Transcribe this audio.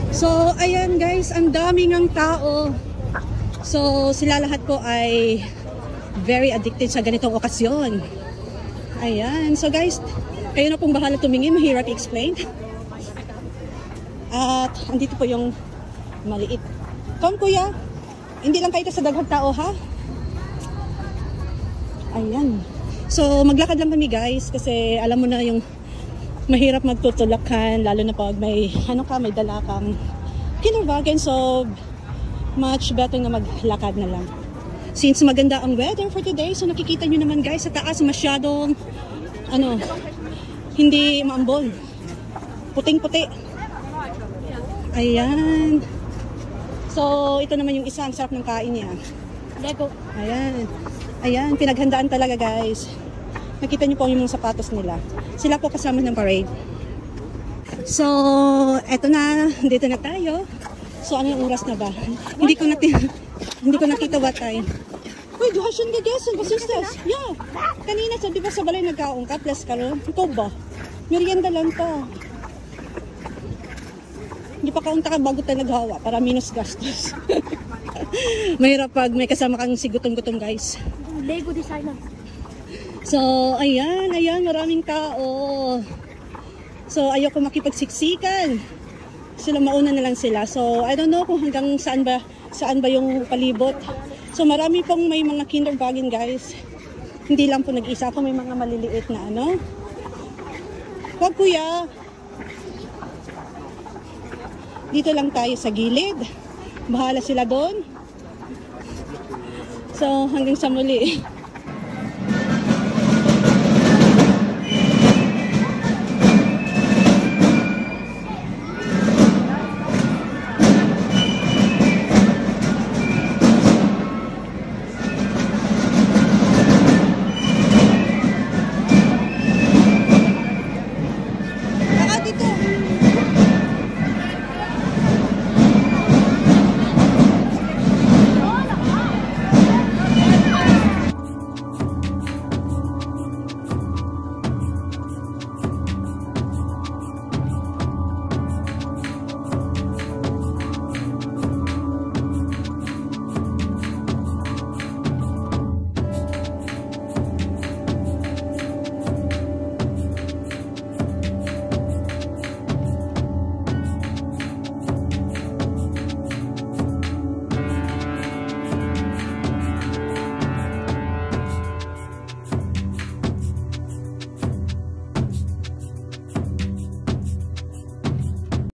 So, ayan guys, ang daming ang tao. So, sila lahat po ay very addicted sa ganitong okasyon. Ayan. So guys, kayo na pong bahala tumingin, mahirap i-explain. At andito po yung maliit. Come kuya, hindi lang kayo sa daghang tao ha. Ayan. So, maglakad lang kami guys kasi alam mo na yung mahirap magtutulakan, lalo na pag may may dala kang kinderwagen. So much better na maglakad na lang. Since maganda ang weather for today, so nakikita nyo naman guys sa taas masyadong hindi maambon. Puting-puti. Ayan. So ito naman yung isa, ang sarap ng kain niya. Lego. Ayan. Ayan, pinaghandaan talaga guys. Nakita nyo po yung mga sapatos nila. Sila po kasama ng parade. So, eto na. Dito na tayo. So, ano yung oras na ba? Hindi ko nakita what time. Uy, duhasyon ka guys. Basistas. Yeah. Kanina, so, di ba sa balay nagkaong ka? Plus ka ron. Ikaw ba? Merienda lang to. Hindi pa kaunta ka bago tayo naghawa para minus gastos. Mahirap pag may kasama kang sigutom-gutom guys. Lego designer. So, ayan, maraming tao. So, ayoko makipagsiksikan. Sila mauna na lang sila. So, I don't know kung hanggang saan ba yung palibot. So, marami pong may mga kinderwagen guys. Hindi lang po nag-isa ako, may mga maliliit na Wag kuya. Dito lang tayo sa gilid. Bahala sila doon. So, hanggang sa muli.